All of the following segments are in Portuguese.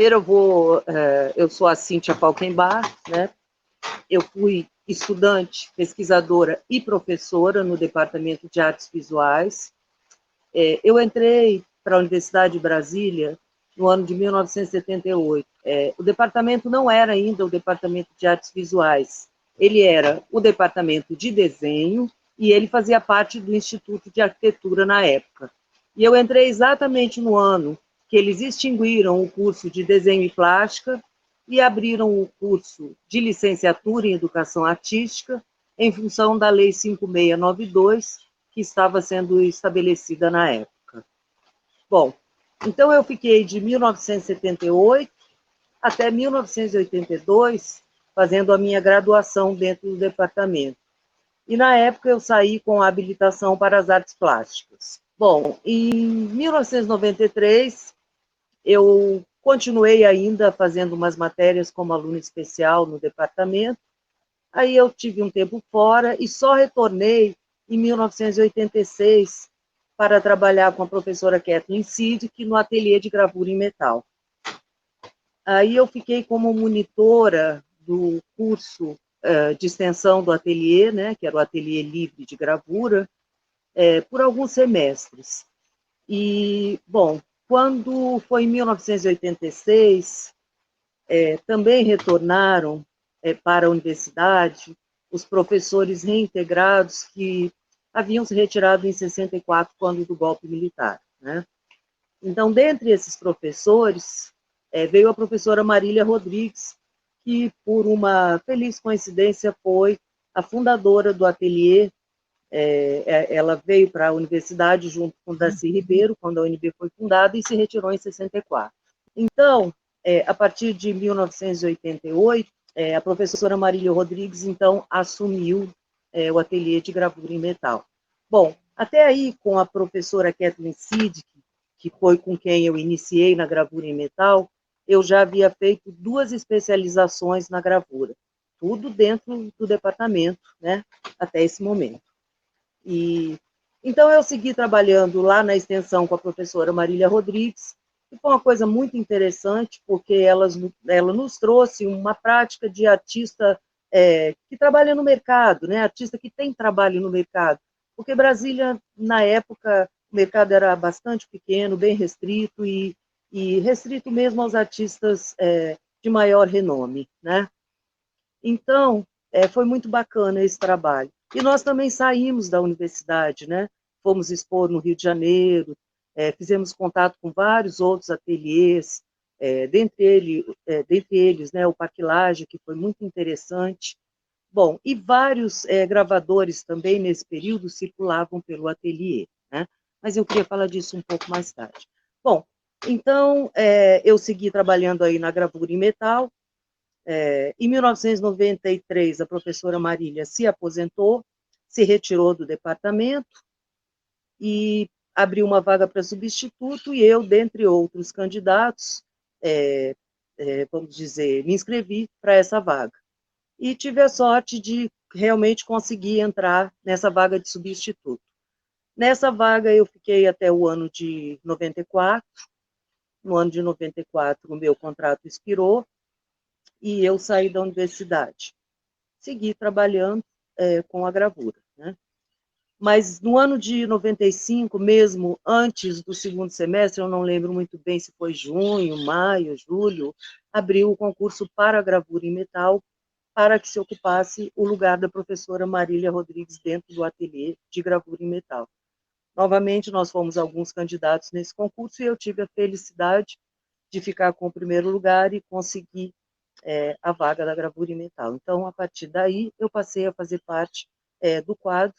Primeiro eu sou a Cíntia Falkenbach, né? Eu fui estudante, pesquisadora e professora no Departamento de Artes Visuais. Eu entrei para a Universidade de Brasília no ano de 1978. O departamento não era ainda o Departamento de Artes Visuais, ele era o Departamento de Desenho e ele fazia parte do Instituto de Arquitetura na época. E eu entrei exatamente no ano que eles extinguiram o curso de Desenho e Plástica e abriram o curso de Licenciatura em Educação Artística em função da Lei 5692, que estava sendo estabelecida na época. Bom, então eu fiquei de 1978 até 1982 fazendo a minha graduação dentro do departamento. E na época eu saí com a habilitação para as artes plásticas. Bom, em 1993 eu continuei ainda fazendo umas matérias como aluna especial no departamento. Aí eu tive um tempo fora e só retornei em 1986 para trabalhar com a professora Kathleen Siddick no ateliê de gravura em metal. Aí eu fiquei como monitora do curso de extensão do ateliê, né, que era o ateliê livre de gravura, por alguns semestres. E, bom, quando foi em 1986, também retornaram para a universidade os professores reintegrados que haviam se retirado em 64, quando do golpe militar, né? Então, dentre esses professores, veio a professora Marília Rodrigues, que, por uma feliz coincidência, foi a fundadora do ateliê. Ela veio para a universidade junto com Darcy Ribeiro, quando a UNB foi fundada, e se retirou em 64. Então, a partir de 1988, a professora Marília Rodrigues, então, assumiu o ateliê de gravura em metal. Bom, até aí, com a professora Kathleen Siddick, que foi com quem eu iniciei na gravura em metal, eu já havia feito 2 especializações na gravura, tudo dentro do departamento, né, até esse momento. E então eu segui trabalhando lá na extensão com a professora Marília Rodrigues, e foi uma coisa muito interessante, porque ela nos trouxe uma prática de artista que trabalha no mercado, né? Artista que tem trabalho no mercado, porque Brasília, na época, o mercado era bastante pequeno, bem restrito, e restrito mesmo aos artistas de maior renome, né? Então, foi muito bacana esse trabalho. E nós também saímos da universidade, né? Fomos expor no Rio de Janeiro, fizemos contato com vários outros ateliês, dentre eles, né, o Paquilage, que foi muito interessante. Bom, e vários gravadores também nesse período circulavam pelo ateliê, né? Mas eu queria falar disso um pouco mais tarde. Bom, então eu segui trabalhando aí na gravura em metal. Em 1993, a professora Marília se aposentou, se retirou do departamento e abriu uma vaga para substituto, e eu, dentre outros candidatos, vamos dizer, me inscrevi para essa vaga. E tive a sorte de realmente conseguir entrar nessa vaga de substituto. Nessa vaga eu fiquei até o ano de 94. No ano de 94, o meu contrato expirou, e eu saí da universidade. Segui trabalhando com a gravura, né? Mas no ano de 95, mesmo antes do segundo semestre, eu não lembro muito bem se foi junho, maio, julho, abriu o concurso para a gravura em metal, para que se ocupasse o lugar da professora Marília Rodrigues dentro do ateliê de gravura em metal. Novamente, nós fomos alguns candidatos nesse concurso, e eu tive a felicidade de ficar com o primeiro lugar e conseguir a vaga da gravura em metal. Então, a partir daí, eu passei a fazer parte do quadro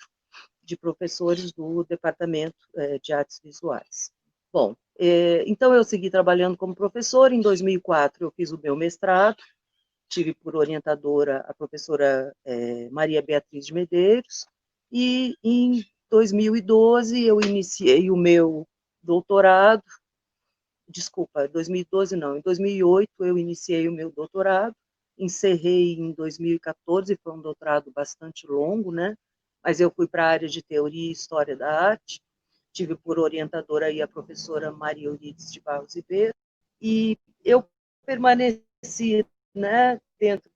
de professores do Departamento de Artes Visuais. Bom, então eu segui trabalhando como professora. Em 2004, eu fiz o meu mestrado, tive por orientadora a professora Maria Beatriz de Medeiros, e em 2012 eu iniciei o meu doutorado. Desculpa, 2012 não, em 2008 eu iniciei o meu doutorado, encerrei em 2014, foi um doutorado bastante longo, né? Mas eu fui para a área de teoria e história da arte, tive por orientadora aí a professora Maria Euridice de Barros Ribeiro, e eu permaneci, né, dentro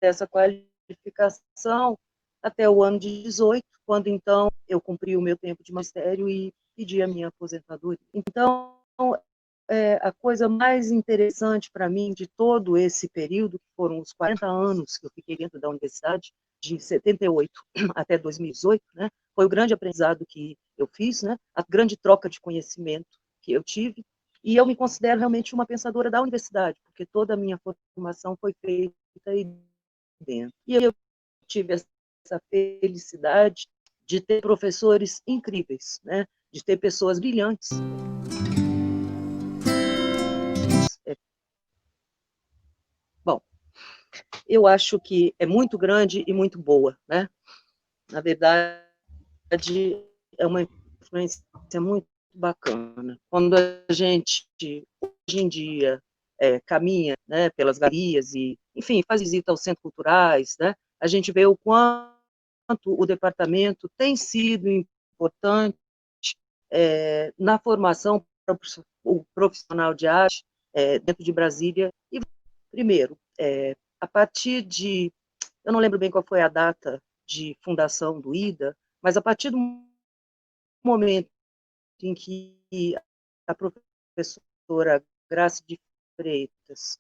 dessa qualificação até o ano de 18, quando então eu cumpri o meu tempo de magistério e pedi a minha aposentadoria. Então, a coisa mais interessante para mim de todo esse período, que foram os 40 anos que eu fiquei dentro da universidade, de 78 até 2018, né, foi o grande aprendizado que eu fiz, né, a grande troca de conhecimento que eu tive, e eu me considero realmente uma pensadora da universidade, porque toda a minha formação foi feita aí dentro. E eu tive essa felicidade de ter professores incríveis, né, de ter pessoas brilhantes. Bom, eu acho que é muito grande e muito boa, né? Na verdade, é uma influência muito bacana. Quando a gente, hoje em dia, caminha, né, pelas galerias e, enfim, faz visita aos centros culturais, né, a gente vê o quanto o departamento tem sido importante na formação para o profissional de arte dentro de Brasília. E, primeiro, a partir de, eu não lembro bem qual foi a data de fundação do IDA, mas a partir do momento em que a professora Graça de Freitas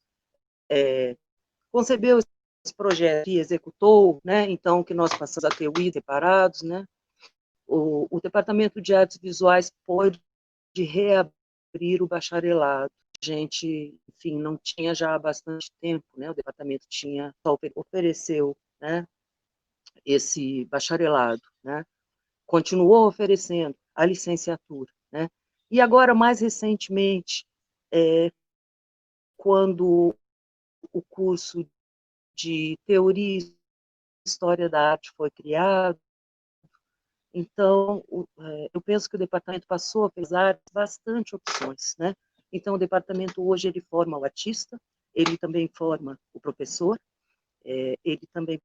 concebeu esse projeto e executou, né, então que nós passamos a ter o IDA separados, né, o Departamento de Artes Visuais pôde reabrir o bacharelado. A gente, enfim, não tinha já há bastante tempo, né, o departamento tinha, ofereceu, né, esse bacharelado, né, continuou oferecendo a licenciatura, né, e agora, mais recentemente, quando o curso de Teoria e História da Arte foi criado, então, eu penso que o departamento passou a pesar bastante opções, né? Então, o departamento hoje, ele forma o artista, ele também forma o professor, ele também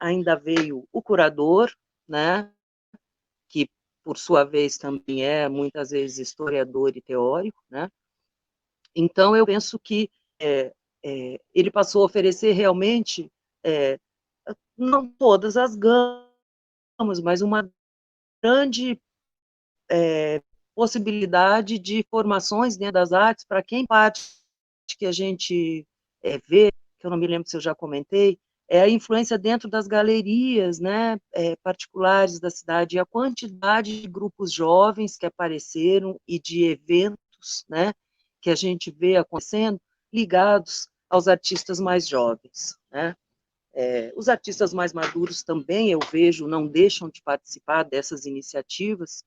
ainda veio o curador, né? Que, por sua vez, também é, muitas vezes, historiador e teórico, né? Então, eu penso que ele passou a oferecer realmente, não todas as gamas, mas uma grande possibilidade de formações dentro das artes, para quem parte que a gente vê, que eu não me lembro se eu já comentei, é a influência dentro das galerias, né, particulares da cidade, e a quantidade de grupos jovens que apareceram e de eventos, né, que a gente vê acontecendo, ligados aos artistas mais jovens, né. Os artistas mais maduros também, eu vejo, não deixam de participar dessas iniciativas,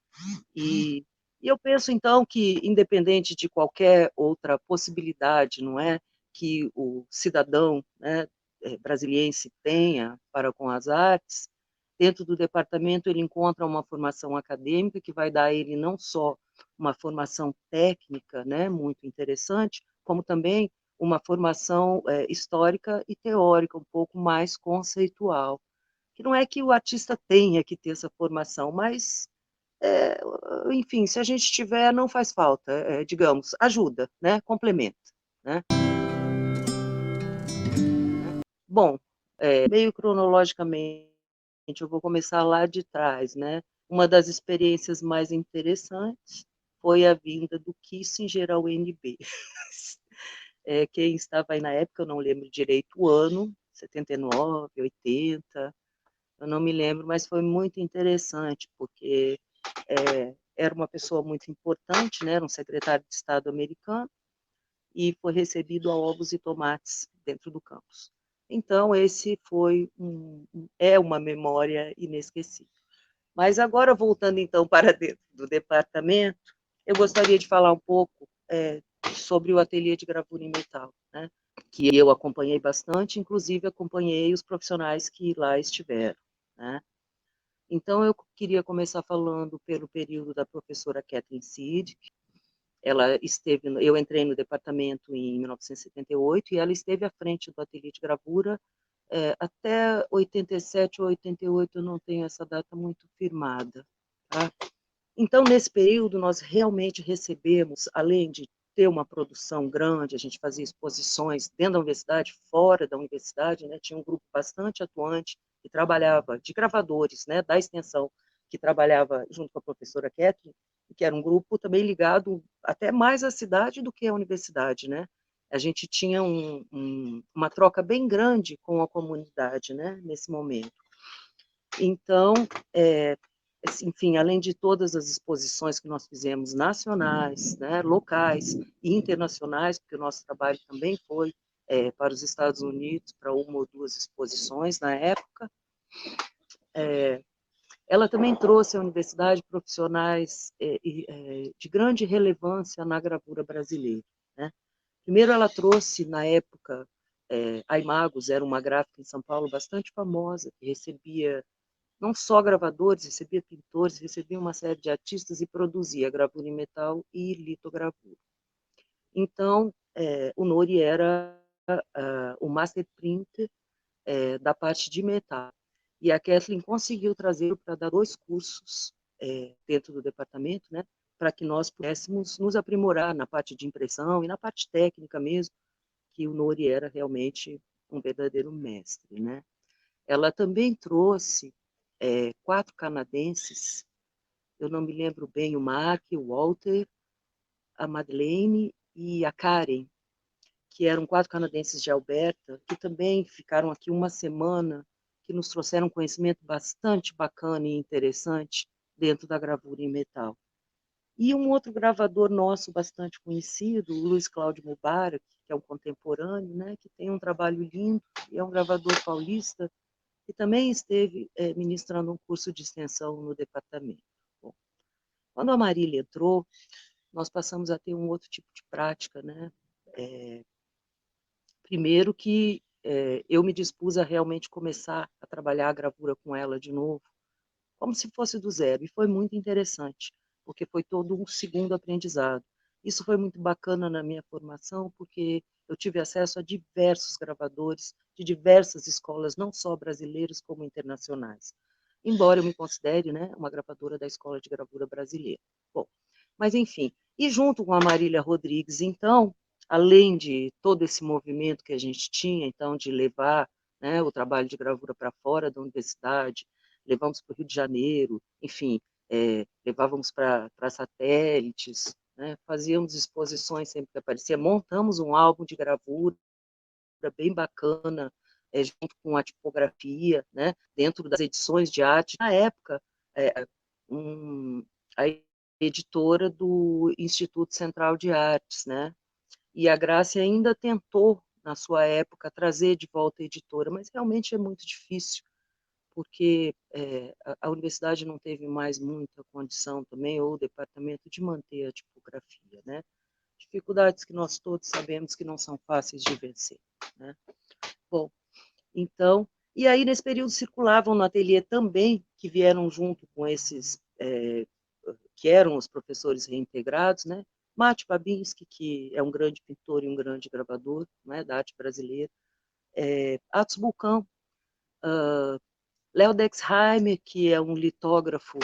e eu penso, então, que, independente de qualquer outra possibilidade, não é, que o cidadão, né, brasiliense tenha para com as artes, dentro do departamento ele encontra uma formação acadêmica que vai dar a ele não só uma formação técnica, né, muito interessante, como também uma formação histórica e teórica, um pouco mais conceitual. Que não é que o artista tenha que ter essa formação, mas é, enfim, se a gente tiver, não faz falta, digamos, ajuda, né? Complementa, né? Bom, meio cronologicamente, eu vou começar lá de trás, né? Uma das experiências mais interessantes foi a vinda do Kissinger ao UNB. Quem estava aí na época, eu não lembro direito o ano, 79, 80, eu não me lembro, mas foi muito interessante, porque era uma pessoa muito importante, né, era um secretário de Estado americano, e foi recebido a ovos e tomates dentro do campus. Então, esse foi é uma memória inesquecível. Mas agora, voltando então para dentro do departamento, eu gostaria de falar um pouco sobre o ateliê de gravura em metal, né, que eu acompanhei bastante, inclusive acompanhei os profissionais que lá estiveram, né. Então, eu queria começar falando pelo período da professora Kathleen Sid. Ela esteve, eu entrei no departamento em 1978 e ela esteve à frente do ateliê de gravura até 87 ou 88, eu não tenho essa data muito firmada. Tá? Então, nesse período, nós realmente recebemos, além de ter uma produção grande, a gente fazia exposições dentro da universidade, fora da universidade, né? Tinha um grupo bastante atuante que trabalhava, de gravadores, né, da extensão, que trabalhava junto com a professora Kathleen, que era um grupo também ligado até mais à cidade do que à universidade, né? A gente tinha uma troca bem grande com a comunidade, né, nesse momento. Então, enfim, além de todas as exposições que nós fizemos nacionais, né, locais e internacionais, porque o nosso trabalho também foi para os Estados Unidos, para uma ou duas exposições na época, ela também trouxe à universidade profissionais de grande relevância na gravura brasileira, né? Primeiro, ela trouxe, na época, a Imagos era uma gráfica em São Paulo bastante famosa, que recebia não só gravadores, recebia pintores, recebia uma série de artistas e produzia gravura em metal e litogravura. Então, o Nori era o master print da parte de metal. E a Kathleen conseguiu trazer para dar 2 cursos dentro do departamento, né, para que nós pudéssemos nos aprimorar na parte de impressão e na parte técnica mesmo, que o Nori era realmente um verdadeiro mestre, né? Ela também trouxe 4 canadenses, eu não me lembro bem, o Mark, o Walter, a Madeleine e a Karen, que eram 4 canadenses de Alberta, que também ficaram aqui uma semana, que nos trouxeram conhecimento bastante bacana e interessante dentro da gravura em metal. E um outro gravador nosso bastante conhecido, o Luiz Cláudio Mubarak, que é um contemporâneo, né, que tem um trabalho lindo, e é um gravador paulista, que também esteve ministrando um curso de extensão no departamento. Bom, quando a Marília entrou, nós passamos a ter um outro tipo de prática, né? Primeiro que eu me dispus a realmente começar a trabalhar a gravura com ela de novo, como se fosse do zero, e foi muito interessante, porque foi todo um segundo aprendizado. Isso foi muito bacana na minha formação, porque eu tive acesso a diversos gravadores de diversas escolas, não só brasileiras como internacionais, embora eu me considere, né, uma gravadora da Escola de Gravura Brasileira. Bom, mas enfim, e junto com a Marília Rodrigues, então, além de todo esse movimento que a gente tinha, então, de levar, né, o trabalho de gravura para fora da universidade, levamos para o Rio de Janeiro, enfim, levávamos para satélites, né, fazíamos exposições sempre que aparecia, montamos um álbum de gravura bem bacana, junto com a tipografia, né, dentro das edições de arte. Na época, a editora do Instituto Central de Artes, né, e a Grácia ainda tentou, na sua época, trazer de volta a editora, mas realmente é muito difícil, porque a universidade não teve mais muita condição também, ou o departamento, de manter a tipografia, né? Dificuldades que nós todos sabemos que não são fáceis de vencer, né? Bom, então, e aí nesse período circulavam no ateliê também, que vieram junto com esses, que eram os professores reintegrados, né? Mate Babinski, que é um grande pintor e um grande gravador, né, da arte brasileira, Atos Bulcão, Léo Dexheimer, que é um litógrafo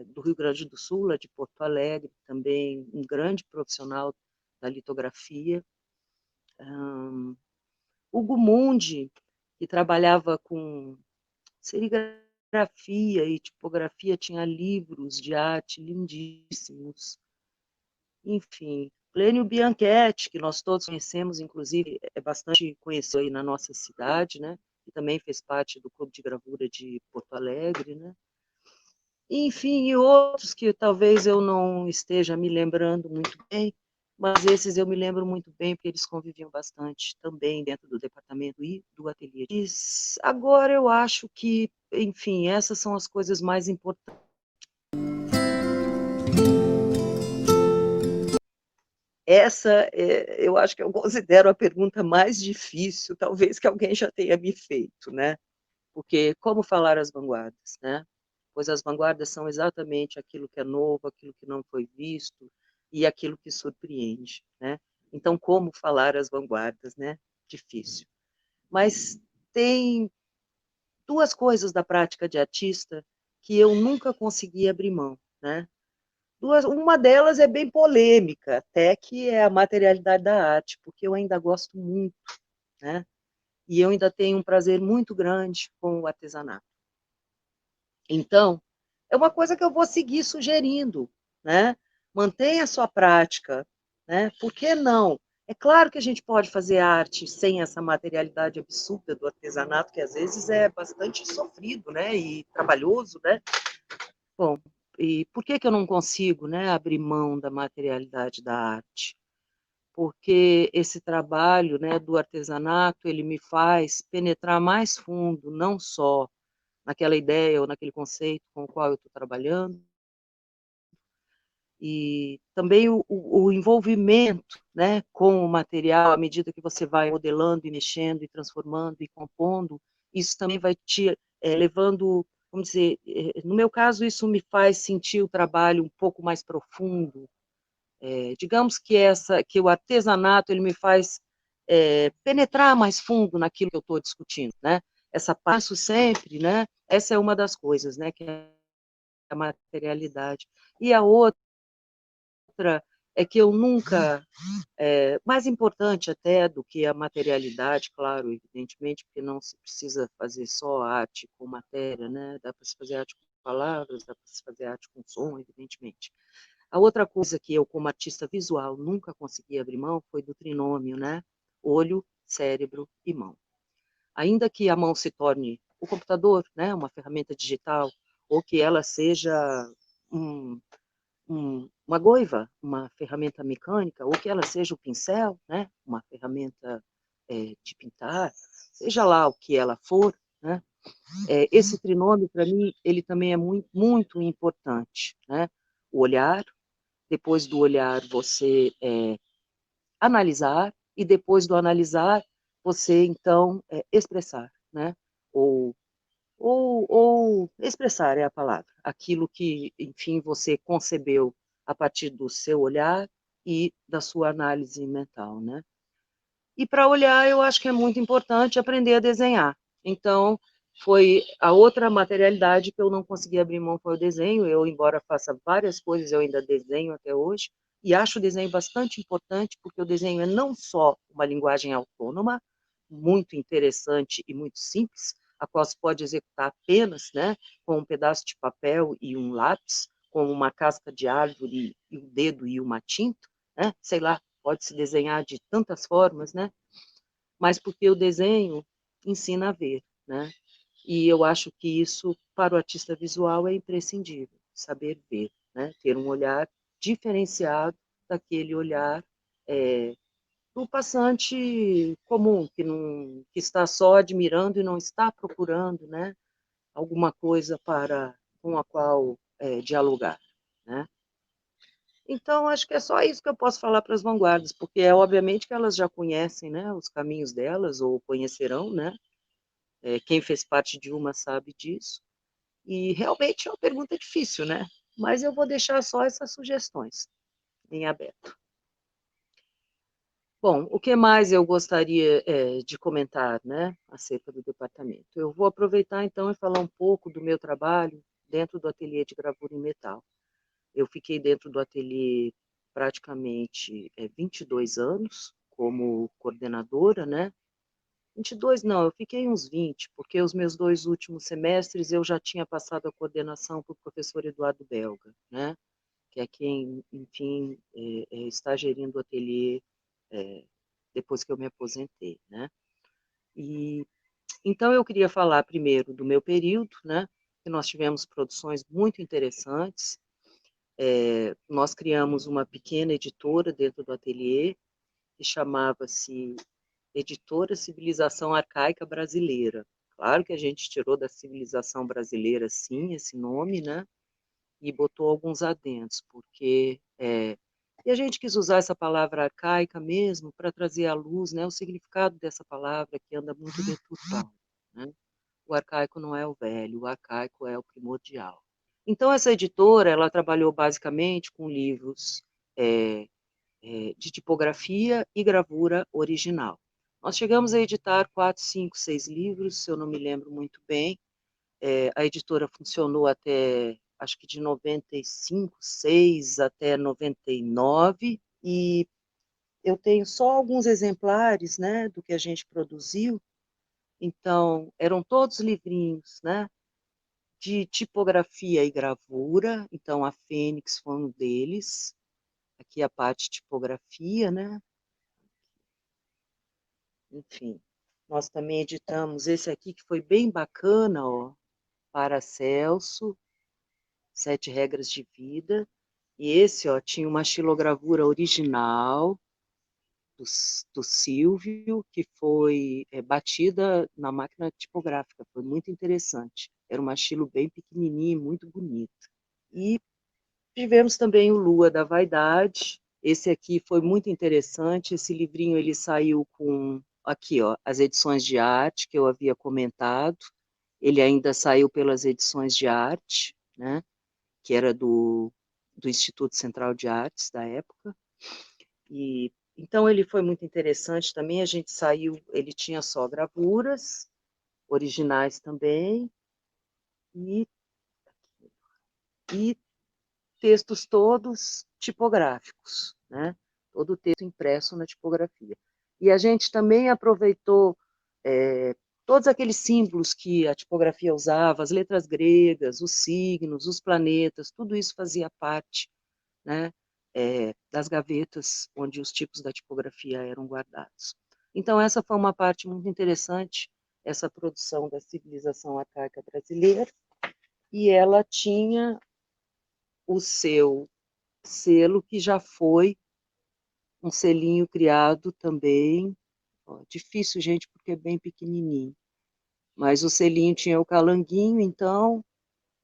do Rio Grande do Sul, de Porto Alegre, também um grande profissional da litografia. Hugo Mundi, que trabalhava com serigrafia e tipografia, tinha livros de arte lindíssimos. Enfim, Plênio Bianchetti, que nós todos conhecemos, inclusive é bastante conhecido aí na nossa cidade, né? E também fez parte do Clube de Gravura de Porto Alegre, né? Enfim, e outros que talvez eu não esteja me lembrando muito bem, mas esses eu me lembro muito bem, porque eles conviviam bastante também dentro do departamento e do ateliê. Agora eu acho que, enfim, essas são as coisas mais importantes. Essa, eu acho que eu considero a pergunta mais difícil, talvez que alguém já tenha me feito, né? Porque como falar as vanguardas, né? Pois as vanguardas são exatamente aquilo que é novo, aquilo que não foi visto e aquilo que surpreende, né? Então, como falar as vanguardas, né? Difícil. Mas tem 2 coisas da prática de artista que eu nunca consegui abrir mão, né? Uma delas é bem polêmica, até que é a materialidade da arte, porque eu ainda gosto muito, né? E eu ainda tenho um prazer muito grande com o artesanato. Então, é uma coisa que eu vou seguir sugerindo, né? Mantenha a sua prática, né? Por que não? É claro que a gente pode fazer arte sem essa materialidade absurda do artesanato, que às vezes é bastante sofrido, né? E trabalhoso, né? Bom, e por que eu não consigo, né, abrir mão da materialidade da arte? Porque esse trabalho, né, do artesanato, ele me faz penetrar mais fundo, não só naquela ideia ou naquele conceito com o qual eu estou trabalhando, e também o envolvimento, né, com o material, à medida que você vai modelando e mexendo e transformando e compondo, isso também vai te levando, vamos dizer, no meu caso, isso me faz sentir o trabalho um pouco mais profundo. Digamos que o artesanato ele me faz penetrar mais fundo naquilo que eu estou discutindo, né? Essa passo sempre, né? Essa é uma das coisas, né? Que é a materialidade. E a outra é que eu nunca, mais importante até do que a materialidade, claro, evidentemente, porque não se precisa fazer só arte com matéria, né? Dá para se fazer arte com palavras, dá para se fazer arte com som, evidentemente. A outra coisa que eu, como artista visual, nunca consegui abrir mão foi do trinômio, né? Olho, cérebro e mão. Ainda que a mão se torne o computador, né? Uma ferramenta digital, ou que ela seja um, uma goiva, uma ferramenta mecânica, ou que ela seja o pincel, né? Uma ferramenta de pintar, seja lá o que ela for, né? Esse trinômio, para mim, ele também é muito, muito importante, né? O olhar, depois do olhar você analisar, e depois do analisar você, então, expressar, né? Ou, ou expressar é a palavra, aquilo que, enfim, você concebeu a partir do seu olhar e da sua análise mental, né? E para olhar, eu acho que é muito importante aprender a desenhar. Então, foi a outra materialidade que eu não consegui abrir mão foi o desenho. Eu, embora faça várias coisas, eu ainda desenho até hoje. E acho o desenho bastante importante, porque o desenho é não só uma linguagem autônoma, muito interessante e muito simples, a qual se pode executar apenas, né, com um pedaço de papel e um lápis, com uma casca de árvore e um dedo e uma tinta, né, sei lá, pode se desenhar de tantas formas, né? Mas porque o desenho ensina a ver, né? E eu acho que isso, para o artista visual, é imprescindível, saber ver, né? Ter um olhar diferenciado daquele olhar do passante comum, que está só admirando e não está procurando, né? Alguma coisa com a qual dialogar, né? Então, acho que é só isso que eu posso falar para as vanguardas, porque é obviamente que elas já conhecem, né, os caminhos delas, ou conhecerão, né? Quem fez parte de uma sabe disso. E realmente é uma pergunta difícil, né? Mas eu vou deixar só essas sugestões em aberto. Bom, o que mais eu gostaria de comentar, né, acerca do departamento? Eu vou aproveitar então e falar um pouco do meu trabalho dentro do ateliê de gravura em metal. Eu fiquei dentro do ateliê praticamente 22 anos como coordenadora, né? 22 não, eu fiquei uns 20, porque os meus 2 últimos semestres eu já tinha passado a coordenação para o professor Eduardo Belga, né? Que é quem, enfim, está gerindo o ateliê depois que eu me aposentei, né? E então eu queria falar primeiro do meu período, né? Que nós tivemos produções muito interessantes. Nós criamos uma pequena editora dentro do ateliê, que chamava-se Editora Civilização Arcaica Brasileira. Claro que a gente tirou da civilização brasileira, sim, esse nome, né? E botou alguns adendos, porque e a gente quis usar essa palavra arcaica mesmo para trazer à luz, né, o significado dessa palavra que anda muito deturpado, né? O arcaico não é o velho, o arcaico é o primordial. Então, essa editora, ela trabalhou basicamente com livros de tipografia e gravura original. Nós chegamos a editar 4, 5, 6 livros, se eu não me lembro muito bem. A editora funcionou até acho que de 95, 6 até 99, e eu tenho só alguns exemplares, né, do que a gente produziu. Então, eram todos livrinhos, né, de tipografia e gravura. Então, a Fênix foi um deles. Aqui a parte de tipografia, né? Enfim, nós também editamos esse aqui, que foi bem bacana, ó, Paracelso, 7 Regras de Vida. E esse, ó, tinha uma xilogravura original do Silvio, que foi batida na máquina tipográfica. Foi muito interessante. Era uma xilo bem pequenininha e muito bonita. E tivemos também o Lua da Vaidade. Esse aqui foi muito interessante. Esse livrinho ele saiu com, aqui, ó, as edições de arte que eu havia comentado. Ele ainda saiu pelas edições de arte, né, que era do Instituto Central de Artes da época. E então ele foi muito interessante também. A gente saiu, ele tinha só gravuras originais também e, e textos todos tipográficos, né? Todo o texto impresso na tipografia. E a gente também aproveitou todos aqueles símbolos que a tipografia usava, as letras gregas, os signos, os planetas, tudo isso fazia parte, né, das gavetas onde os tipos da tipografia eram guardados. Então, essa foi uma parte muito interessante, essa produção da civilização arcaica brasileira, e ela tinha o seu selo, que já foi um selinho criado também, ó, difícil, gente, porque é bem pequenininho, mas o selinho tinha o calanguinho, então,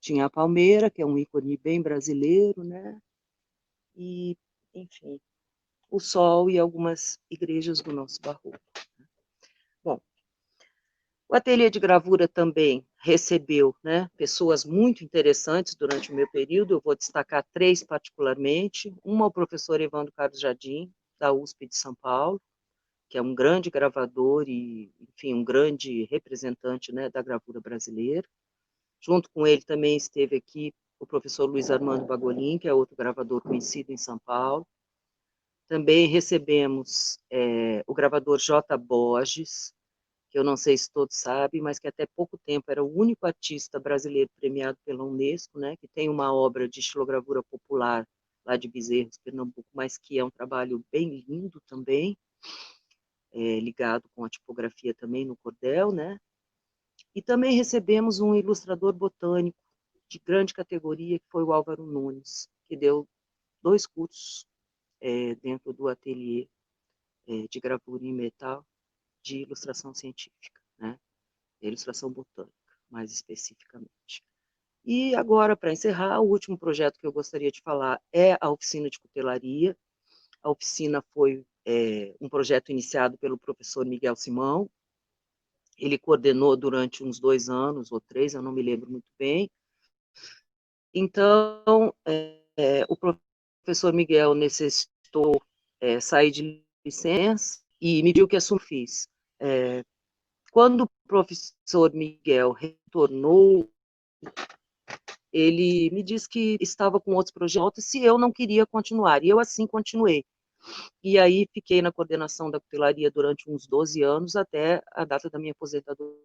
tinha a palmeira, que é um ícone bem brasileiro, né, e, enfim, o sol e algumas igrejas do nosso barroco. Bom, o ateliê de gravura também recebeu, né, pessoas muito interessantes durante o meu período. Eu vou destacar 3 particularmente. Uma, o professor Evandro Carlos Jardim, da USP de São Paulo, que é um grande gravador e, enfim, um grande representante, né, da gravura brasileira. Junto com ele também esteve aqui o professor Luiz Armando Bagolin, que é outro gravador conhecido em São Paulo. Também recebemos o gravador J. Borges, que eu não sei se todos sabem, mas que até pouco tempo era o único artista brasileiro premiado pela Unesco, né, que tem uma obra de estilogravura popular lá de Bezerros, Pernambuco, mas que é um trabalho bem lindo também, ligado com a tipografia também no cordel, né? E também recebemos um ilustrador botânico de grande categoria, que foi o Álvaro Nunes, que deu 2 cursos dentro do ateliê de gravura em metal de ilustração científica, né? Ilustração botânica, mais especificamente. E agora, para encerrar, o último projeto que eu gostaria de falar é a oficina de cutelaria. A oficina foi um projeto iniciado pelo professor Miguel Simão. Ele coordenou durante uns 2 anos ou 3, eu não me lembro muito bem. Então, o professor Miguel necessitou sair de licença e me pediu que fiz. Quando o professor Miguel retornou, ele me disse que estava com outros projetos, se eu não queria continuar, e eu assim continuei. E aí fiquei na coordenação da cutelaria durante uns 12 anos, até a data da minha aposentadoria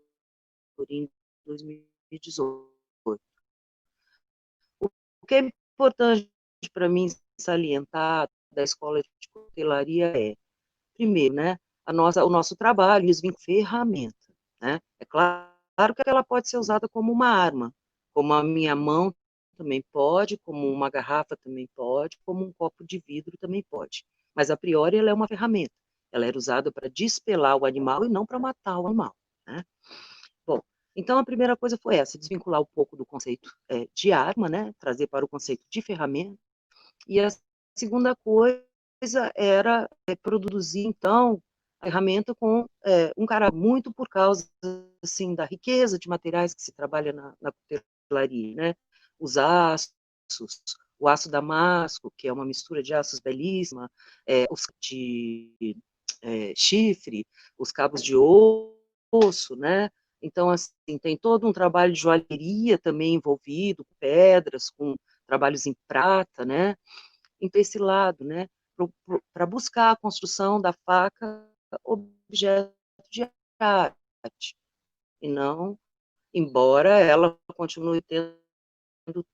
em 2018. O que é importante para mim salientar da escola de cutelaria primeiro, né, o nosso trabalho, isso vem com ferramenta, né? É claro que ela pode ser usada como uma arma, como a minha mão também pode, como uma garrafa também pode, como um copo de vidro também pode. Mas, a priori, ela é uma ferramenta. Ela era usada para despelar o animal e não para matar o animal, né? Bom, então a primeira coisa foi essa, desvincular um pouco do conceito de arma, né? Trazer para o conceito de ferramenta. E a segunda coisa era produzir, então, a ferramenta com um cara muito por causa, assim, da riqueza de materiais que se trabalha na cutelaria, né? Os aços, o aço damasco, que é uma mistura de aços belíssima, os de chifre, os cabos de osso, né? Então, assim, tem todo um trabalho de joalheria também envolvido, com pedras, com trabalhos em prata, né? Então, esse lado, né? Para buscar a construção da faca objeto de arte, e não, embora ela continue tendo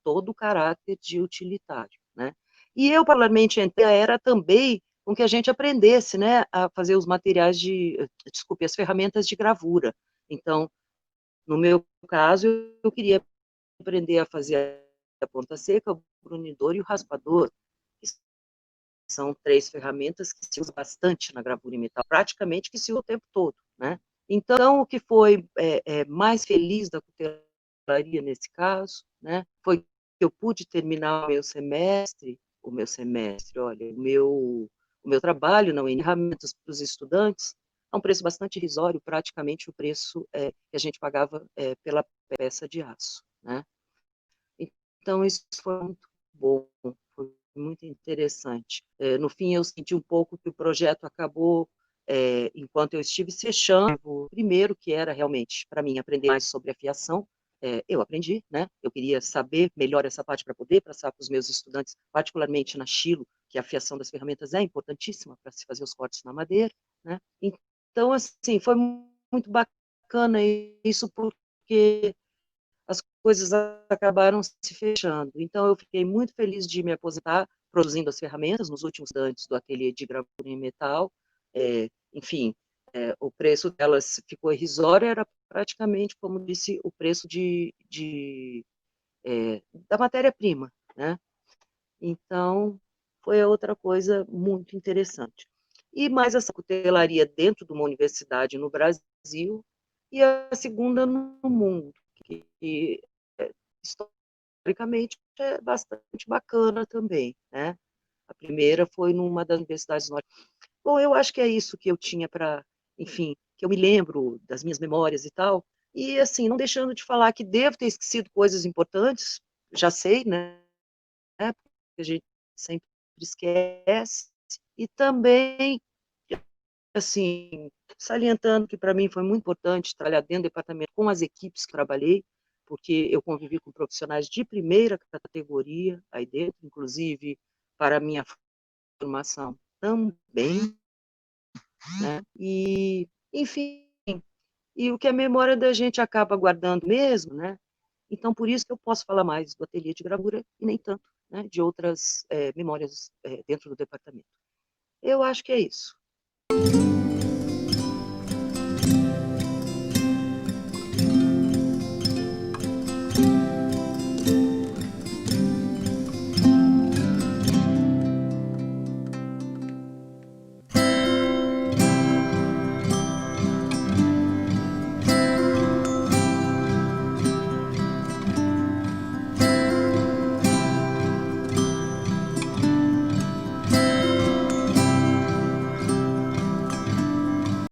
todo o caráter de utilitário, né? E eu, particularmente, era também com que a gente aprendesse, né, a fazer os materiais desculpe, as ferramentas de gravura. Então, no meu caso, eu queria aprender a fazer a ponta seca, o brunidor e o raspador, que são 3 ferramentas que se usam bastante na gravura em metal, praticamente que se usa o tempo todo, né? Então, o que foi mais feliz da cutelaria nesse caso, né, foi que eu pude terminar olha, o meu trabalho na UNI, ferramentas para os estudantes, a um preço bastante irrisório, praticamente o preço que a gente pagava pela peça de aço, né? Então, isso foi muito bom, foi muito interessante. No fim, eu senti um pouco que o projeto acabou, enquanto eu estive se fechando, o primeiro, que era realmente, para mim, aprender mais sobre a fiação, eu aprendi, né? Eu queria saber melhor essa parte para poder passar para os meus estudantes, particularmente na Chilo, que a fiação das ferramentas é importantíssima para se fazer os cortes na madeira, né? Então, assim, foi muito bacana isso, porque as coisas acabaram se fechando. Então, eu fiquei muito feliz de me aposentar produzindo as ferramentas nos últimos estudantes do ateliê de gravura em metal. Enfim, o preço delas ficou irrisório, era praticamente, como disse, o preço da matéria-prima, né? Então, foi outra coisa muito interessante. E mais essa cutelaria dentro de uma universidade no Brasil e a segunda no mundo, que historicamente é bastante bacana também, né? A primeira foi numa das universidades norte. Bom, eu acho que é isso que eu tinha para, enfim, que eu me lembro das minhas memórias e tal. E, assim, não deixando de falar que devo ter esquecido coisas importantes, já sei, né? Porque a gente sempre esquece. E também, assim, salientando que para mim foi muito importante trabalhar dentro do departamento com as equipes que trabalhei, porque eu convivi com profissionais de primeira categoria aí dentro, inclusive para a minha formação também, né? E, enfim, e o que a memória da gente acaba guardando mesmo, né? Então, por isso que eu posso falar mais do ateliê de gravura e nem tanto, né, de outras memórias dentro do departamento. Eu acho que é isso.